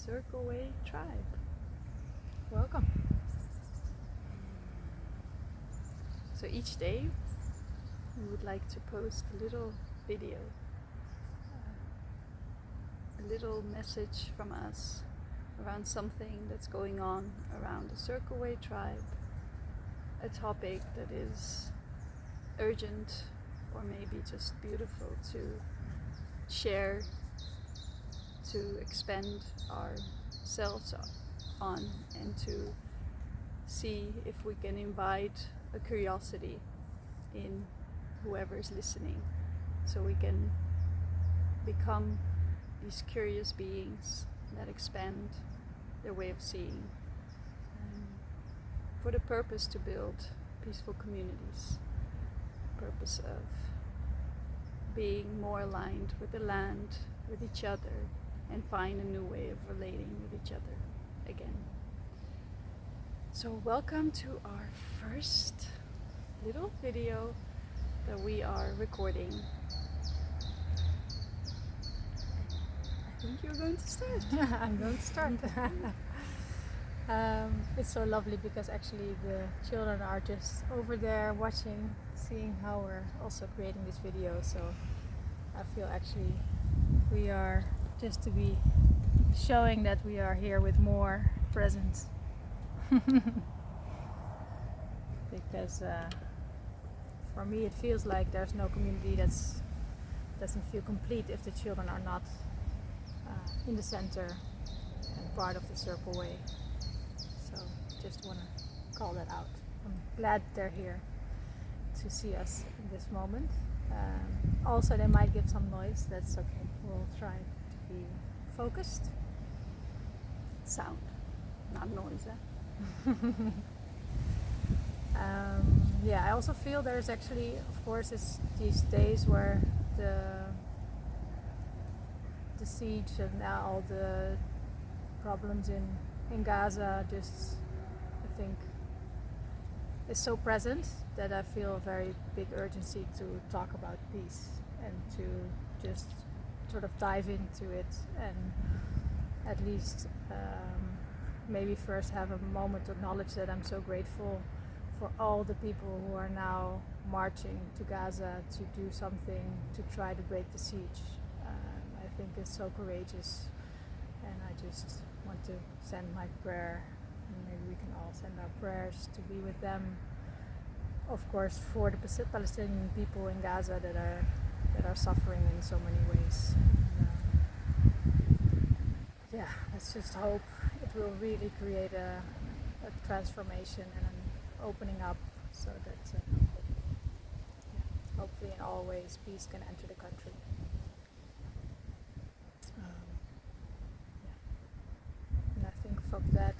Circleway tribe. Welcome. So each day we would like to post a little video, a little message from us around something that's going on around the Circleway tribe, a topic that is urgent or maybe just beautiful to share, to expand ourselves on, and to see if we can invite a curiosity in whoever's listening, so we can become these curious beings that expand their way of seeing, for the purpose to build peaceful communities, purpose of being more aligned with the land, with each other, and find a new way of relating with each other again. So welcome to our first little video that we are recording. I think you're going to start. I'm going to start. It's so lovely because actually the children are just over there watching, seeing how we're also creating this video. So I feel actually we are just to be showing that we are here with more presence. Because for me it feels like there's no community that doesn't feel complete if the children are not in the center and part of the Circleway. So just want to call that out. I'm glad they're here to see us in this moment. Also they might give some noise, that's okay. We'll try to be focused. Sound, not noise. Yeah, I also feel there's actually, of course, it's these days where the siege and now all the problems in Gaza just, I think, is so present that I feel a very big urgency to talk about peace and to just sort of dive into it, and at least maybe first have a moment to acknowledge that I'm so grateful for all the people who are now marching to Gaza to do something to try to break the siege. I think it's so courageous, and I just want to send my prayer, and maybe we can all send our prayers to be with them, of course, for the Palestinian people in Gaza that are suffering in so many ways. Yeah, let's just hope it will really create a transformation and an opening up, so that hopefully in all ways peace can enter the country. And I think from that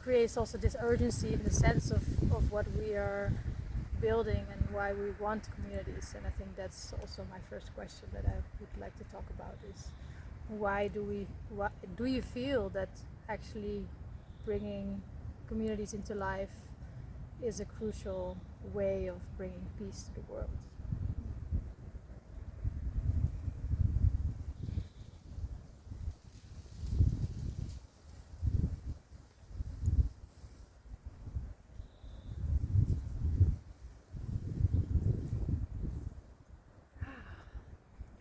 creates also this urgency in the sense of what we are building and why we want communities. And I think that's also my first question that I would like to talk about is, why do you feel that actually bringing communities into life is a crucial way of bringing peace to the world?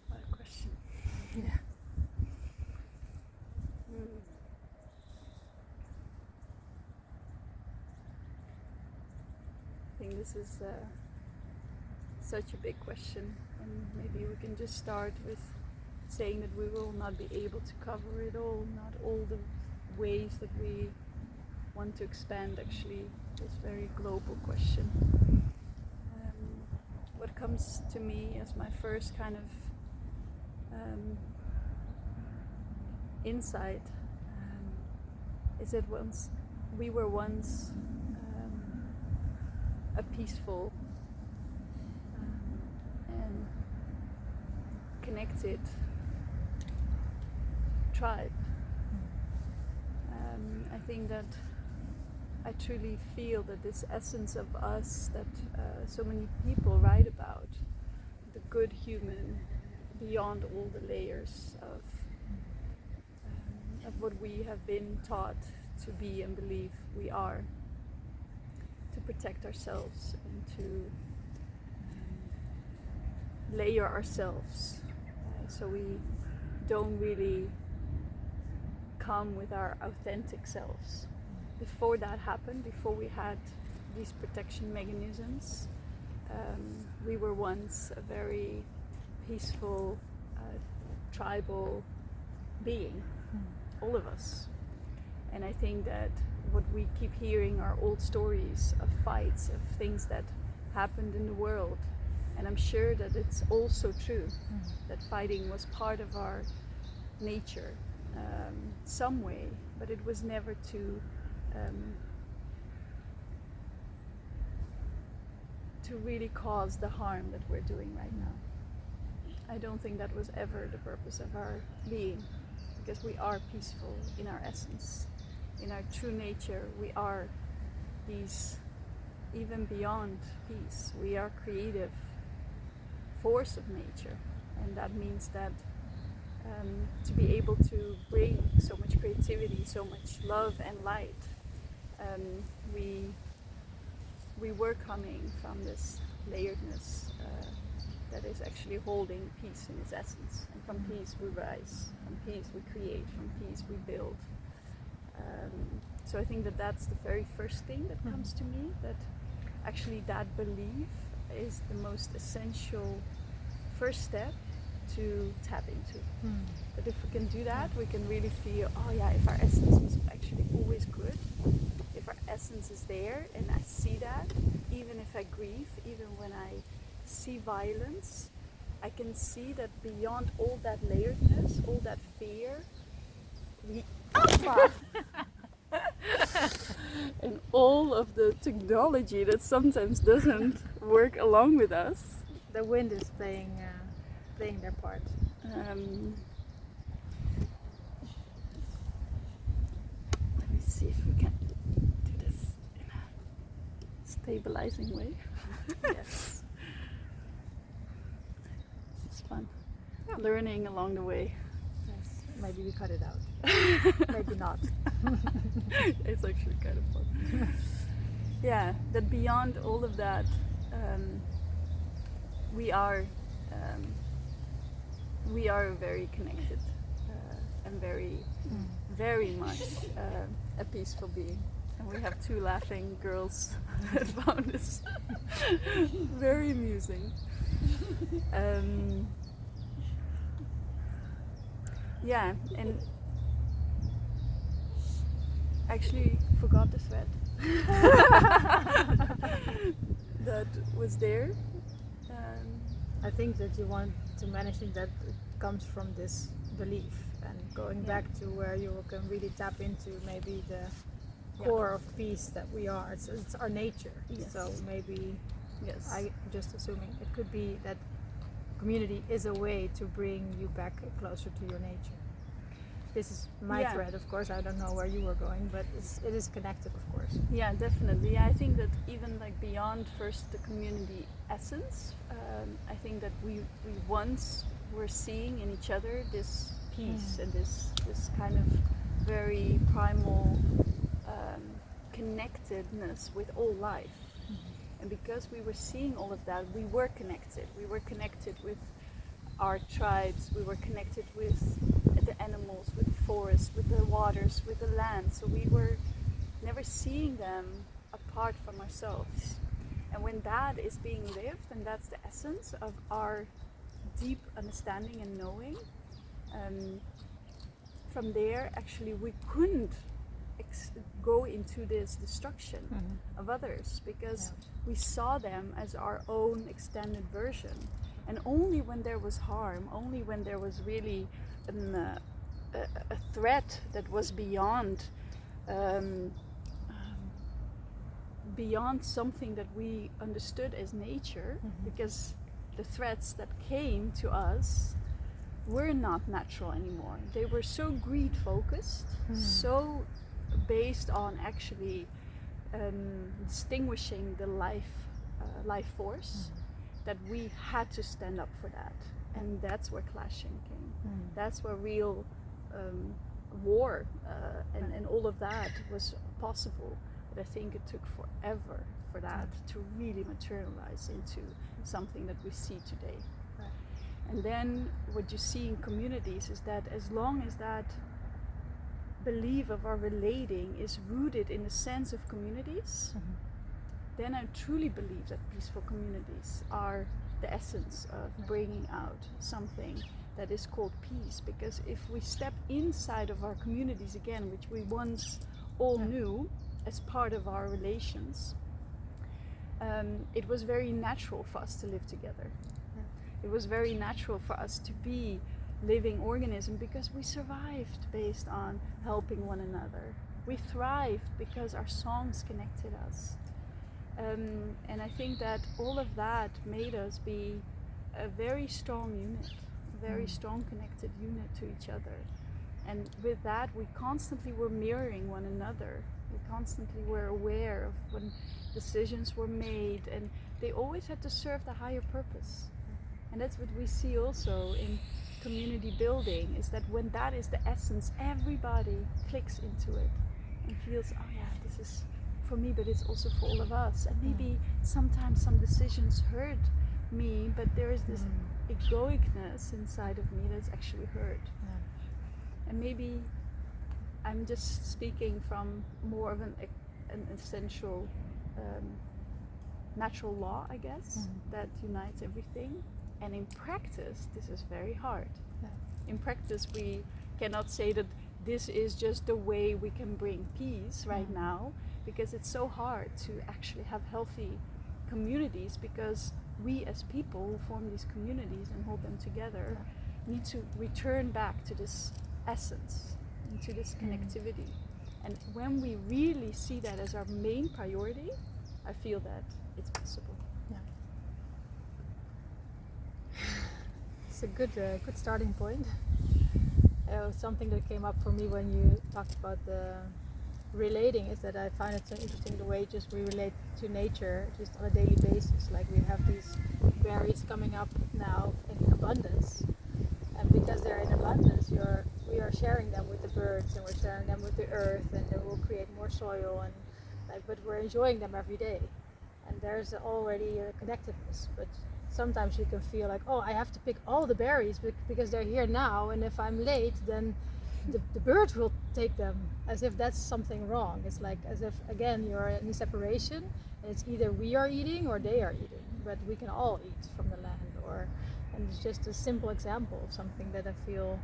What a question. Yeah. I think this is such a big question, and maybe we can just start with saying that we will not be able to cover it all, not all the ways that we want to expand actually this very global question. What comes to me as my first kind of insight is that we were once a peaceful and connected tribe. I think that I truly feel that this essence of us that so many people write about, the good human beyond all the layers of of what we have been taught to be and believe we are, to protect ourselves and to layer ourselves, so we don't really come with our authentic selves. Before that happened, before we had these protection mechanisms, we were once a very peaceful, tribal being, all of us. And I think that what we keep hearing are old stories of fights, of things that happened in the world. And I'm sure that it's also true that fighting was part of our nature, some way, but it was never to really cause the harm that we're doing right now. I don't think that was ever the purpose of our being, because we are peaceful in our essence. In our true nature, we are these, even beyond peace, we are creative force of nature. And that means that to be able to bring so much creativity, so much love and light, we were coming from this layeredness that is actually holding peace in its essence. And from peace we rise, from peace we create, from peace we build. So I think that that's the very first thing that comes to me, that actually that belief is the most essential first step to tap into. But if we can do that, we can really feel, oh yeah, if our essence was actually always good, if our essence is there, and I see that, even if I grieve, even when I see violence, I can see that beyond all that layeredness, all that fear, and all of the technology that sometimes doesn't work along with us. The wind is playing their part. Let me see if we can do this in a stabilizing way. Yes. This is fun. Yeah. Learning along the way. Yes. Maybe we cut it out. Maybe not. It's actually kind of fun. Yeah, that beyond all of that, we are very connected and very much a peaceful being. And we have two laughing girls that found this very amusing. Yeah, and actually forgot the thread that was there. I think that you want to mention that it comes from this belief, and going back to where you can really tap into maybe the core of peace that we are. It's our nature. Yes. So maybe, I'm just assuming it could be that community is a way to bring you back closer to your nature. This is my thread, of course. I don't know where you were going, but it is connected, of course. Yeah, definitely. I think that even like beyond first the community essence, I think that we once were seeing in each other this peace and this kind of very primal connectedness with all life. And because we were seeing all of that, we were connected. We were connected with our tribes, we were connected with the animals, with the forests, with the waters, with the land. So we were never seeing them apart from ourselves. And when that is being lived, and that's the essence of our deep understanding and knowing, from there actually we couldn't go into this destruction of others, because we saw them as our own extended version. And only when there was harm, only when there was really a threat that was beyond something that we understood as nature, because the threats that came to us were not natural anymore. They were so greed focused, so based on actually distinguishing the life force, that we had to stand up for that. And that's where clashing came. That's where real war, and all of that was possible. But I think it took forever for that to really materialize into something that we see today. Right. And then what you see in communities is that as long as that belief of our relating is rooted in the sense of communities, then I truly believe that peaceful communities are the essence of bringing out something that is called peace. Because if we step inside of our communities again, which we once all knew as part of our relations, it was very natural for us to live together. It was very natural for us to be living organism because we survived based on helping one another. We thrived because our songs connected us. And I think that all of that made us be a very strong unit, a very strong connected unit to each other. And with that, we constantly were mirroring one another. We constantly were aware of when decisions were made, and they always had to serve the higher purpose. And that's what we see also in community building, is that when that is the essence, everybody clicks into it and feels, oh yeah, this is for me, but it's also for all of us. And maybe sometimes some decisions hurt me, but there is this egoicness inside of me that's actually hurt. And maybe I'm just speaking from more of an essential natural law, I guess, that unites everything. And in practice, this is very hard. In practice, we cannot say that this is just the way we can bring peace right now, because it's so hard to actually have healthy communities, because we as people who form these communities and hold them together need to return back to this essence, into this connectivity. And when we really see that as our main priority, I feel that it's possible. It's a good starting point. Something that came up for me when you talked about the relating is that I find it so interesting the way just we relate to nature just on a daily basis. Like we have these berries coming up now in abundance, and because they're in abundance, we are sharing them with the birds, and we're sharing them with the earth, and it will create more soil, and but we're enjoying them every day, and there's already a connectedness. But sometimes you can feel like, oh, I have to pick all the berries because they're here now, and if I'm late, then the birds will take them, as if that's something wrong. It's like as if, again, you're in separation, and it's either we are eating or they are eating, but we can all eat from the land. And it's just a simple example of something that I feel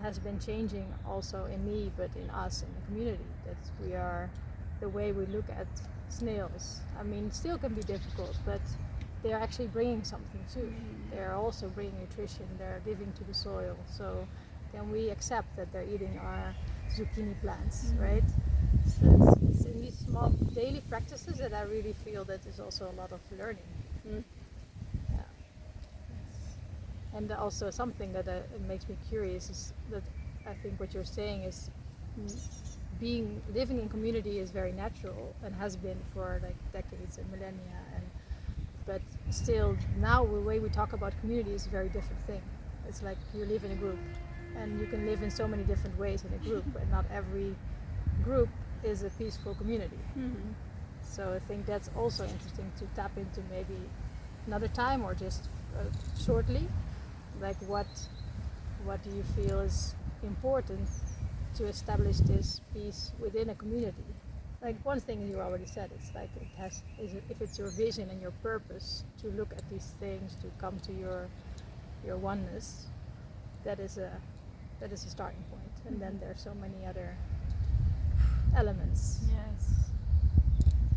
has been changing also in me, but in us, in the community, that we are, the way we look at snails, I mean, still can be difficult, but they're actually bringing something too. They're also bringing nutrition, they're giving to the soil. So can we accept that they're eating our zucchini plants, right? So it's in these small daily practices that I really feel that there's also a lot of learning. And also something that it makes me curious is that I think what you're saying is living in community is very natural and has been for like decades and millennia, but still now the way we talk about community is a very different thing. It's like you live in a group, and you can live in so many different ways in a group, and not every group is a peaceful community. So I think that's also interesting to tap into maybe another time, or just shortly, like what do you feel is important to establish this peace within a community? Like one thing you already said, it's like if it's your vision and your purpose to look at these things, to come to your oneness, that is a starting point. And then there's so many other elements. Yes.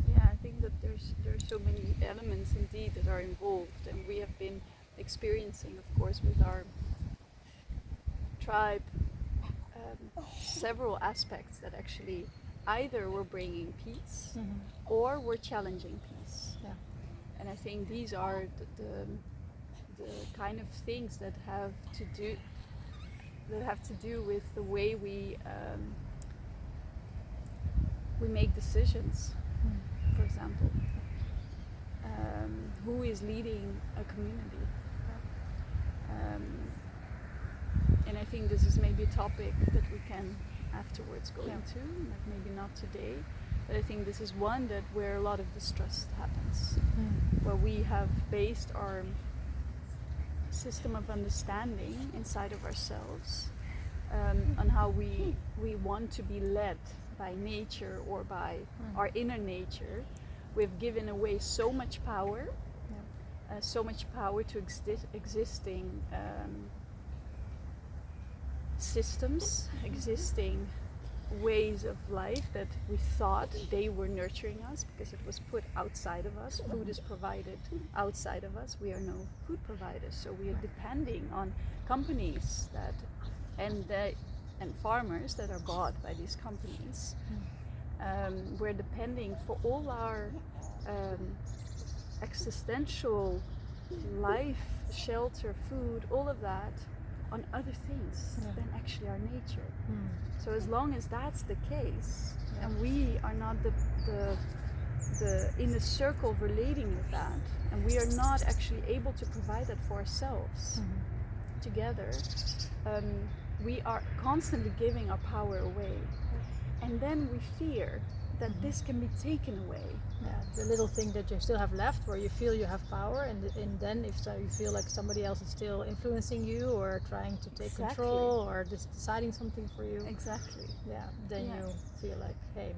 Yeah, I think that there's so many elements indeed that are involved, and we have been experiencing, of course, with our tribe, several aspects that actually either were bringing peace or were challenging peace. And I think these are the kind of things that have to do with the way we make decisions. For example, who is leading a community? And I think this is maybe a topic that we can afterwards go into, like maybe not today, but I think this is one that where a lot of distrust happens, where we have based our system of understanding inside of ourselves on how we want to be led by nature or by our inner nature. We've given away so much power, so much power to existing systems, existing ways of life that we thought they were nurturing us because it was put outside of us. Food is provided outside of us. We are no food providers, so we are depending on companies that and farmers that are bought by these companies. We're depending for all our existential life, shelter, food, all of that on other things than actually our nature. So as long as that's the case, and we are not the in a circle relating with that, and we are not actually able to provide that for ourselves together, we are constantly giving our power away. And then we fear that this can be taken away. The little thing that you still have left, where you feel you have power, and then if so, you feel like somebody else is still influencing you or trying to take control or just deciding something for you. Exactly. Then you feel like, hey,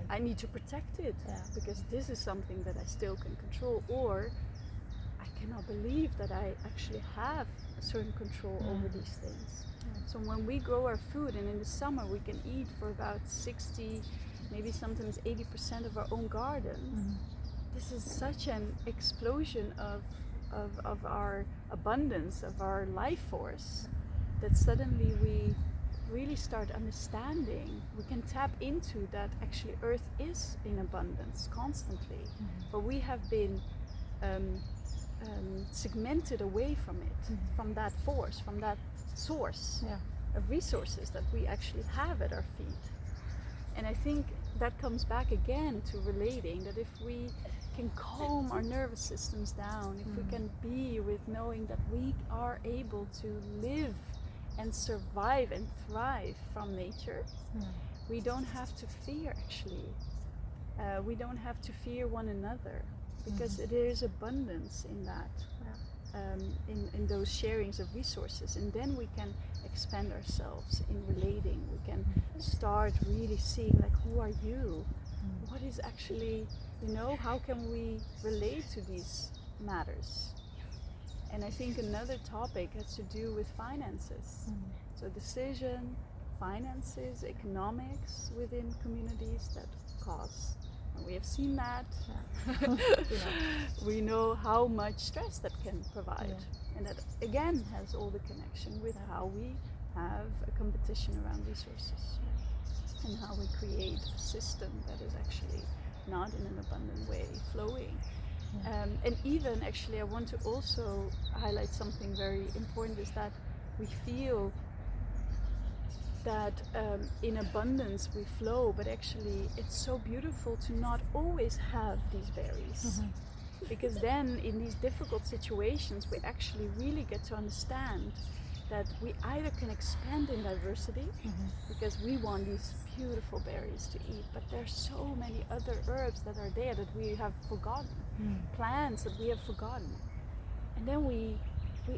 I need to protect it because this is something that I still can control, or I cannot believe that I actually have a certain control over these things. So when we grow our food, and in the summer we can eat for about 60, maybe sometimes 80% of our own garden, this is such an explosion of our abundance, of our life force, that suddenly we really start understanding, we can tap into that actually Earth is in abundance constantly, but we have been segmented away from it, from that force, from that source of resources that we actually have at our feet. And I think that comes back again to relating, that if we can calm our nervous systems down, if we can be with knowing that we are able to live and survive and thrive from nature, we don't have to fear actually. We don't have to fear one another, because there is abundance in that, in those sharings of resources. And then we can expand ourselves in relating. We can start really seeing, like, who are you? What is actually, how can we relate to these matters? And I think another topic has to do with finances. So decision, finances, economics within communities that cause. And we have seen that. We know how much stress that can provide. And that again has all the connection with how we have a competition around resources. And how we create a system that is actually not in an abundant way flowing. And even actually I want to also highlight something very important, is that we feel that in abundance we flow, but actually it's so beautiful to not always have these berries. Because then in these difficult situations we actually really get to understand that we either can expand in diversity, because we want these beautiful berries to eat, but there's so many other herbs that are there that we have forgotten, plants that we have forgotten. And then we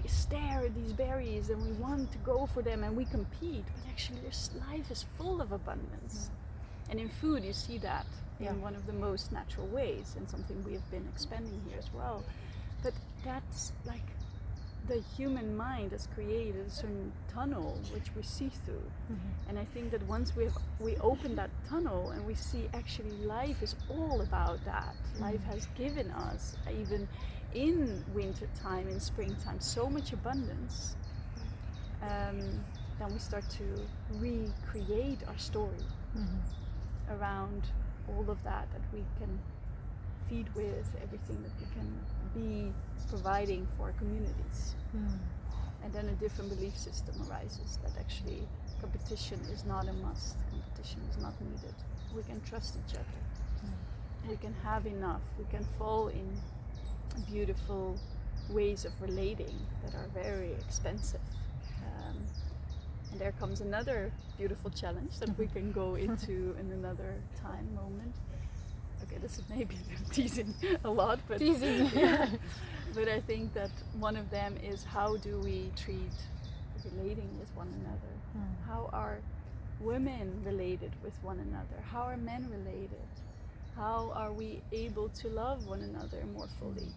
stare at these berries and we want to go for them and we compete, but actually this life is full of abundance. And in food you see that in one of the most natural ways, and something we have been expanding here as well. But that's like the human mind has created a certain tunnel which we see through. And I think that once we open that tunnel and we see actually life is all about that. Life has given us, even in winter time, in springtime, so much abundance. Then we start to recreate our story around all of that we can feed with, everything that we can be providing for our communities. And then a different belief system arises, that actually competition is not a must, competition is not needed. We can trust each other. We can have enough. We can fall in beautiful ways of relating that are very expensive. And there comes another beautiful challenge that we can go into in another time moment. Okay, this is maybe teasing a lot, but Teasing. Yeah. But I think that one of them is, how do we treat relating with one another? How are women related with one another? How are men related? How are we able to love one another more fully?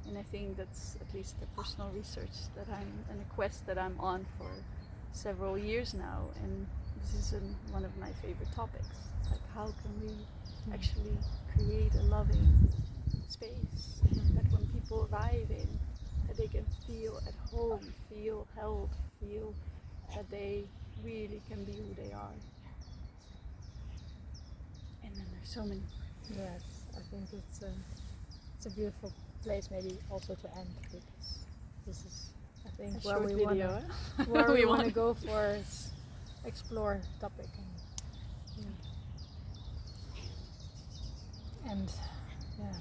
And I think that's at least the personal research that and a quest that I'm on for several years now. And this is one of my favorite topics. It's like, how can we actually create a loving space that when people arrive in, that they can feel at home, feel held, feel that they really can be who they are. And then there's so many. Yes, I think it's a beautiful place maybe also to end, because this is, I think, where we want to go for is explore topic and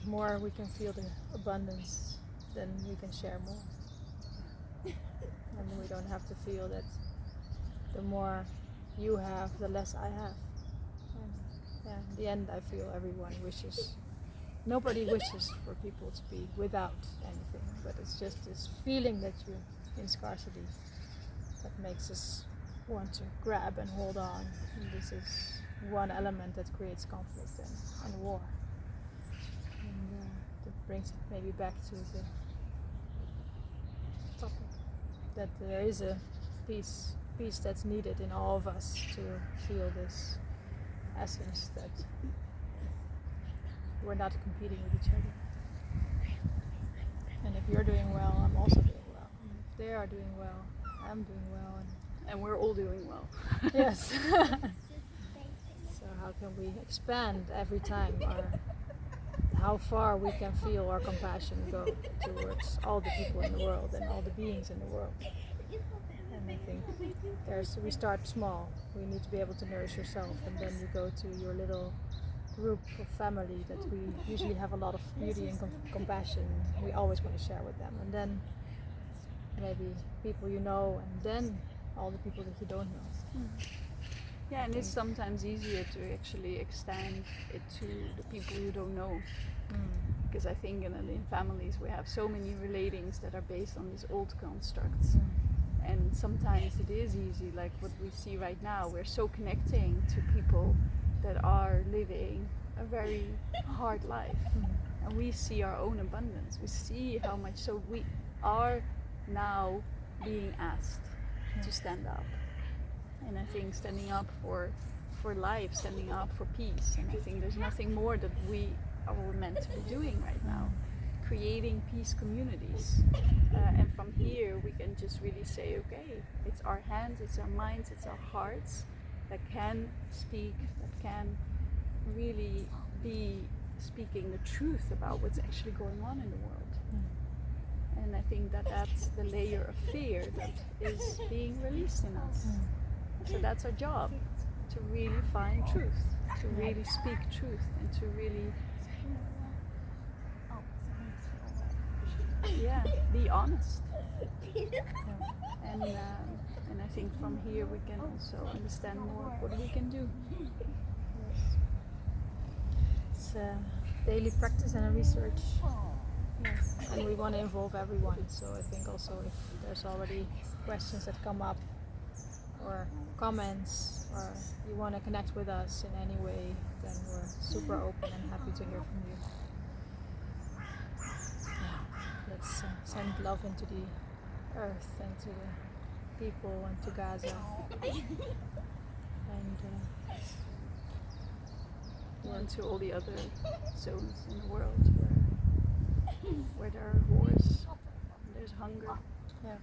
more we can feel the abundance, then we can share more. And we don't have to feel that the more you have, the less I have. And in the end, I feel everyone wishes. Nobody wishes for people to be without anything, but it's just this feeling that you're in scarcity that makes us want to grab and hold on. And this is one element that creates conflict and war. And that brings it maybe back to the topic, that there is a peace that's needed in all of us to feel this essence that we're not competing with each other. And if you're doing well, I'm also doing well. And if they are doing well, I'm doing well. And we're all doing well. Yes. So how can we expand every time how far we can feel our compassion go towards all the people in the world and all the beings in the world? And I think we start small. We need to be able to nourish yourself, and then you go to your little group of family that we usually have a lot of beauty and compassion. We always want to share with them, and then maybe people you know, and then all the people that you don't know. Yeah, and it's sometimes easier to actually extend it to the people you don't know. Because I think in families we have so many relatings that are based on these old constructs. And sometimes it is easy, like what we see right now, we're so connecting to people that are living a very hard life. And we see our own abundance. We see how much, so we are now being asked to stand up. And I think standing up for life, standing up for peace. And I think there's nothing more that we are meant to be doing right now. Creating peace communities. And from here we can just really say, okay, it's our hands, it's our minds, it's our hearts that can speak, that can really be speaking the truth about what's actually going on in the world. And I think that that's the layer of fear that is being released in us. So that's our job, to really find truth, to really speak truth, and to really be honest. And I think from here we can also understand more of what we can do. It's a daily practice and a research. Yes. And we want to involve everyone. So I think also if there's already questions that come up or comments, or you want to connect with us in any way, then we're super open and happy to hear from you. Let's send love into the earth and to the people and to Gaza. And to all the other zones in the world where there are wars, there's hunger. Yeah.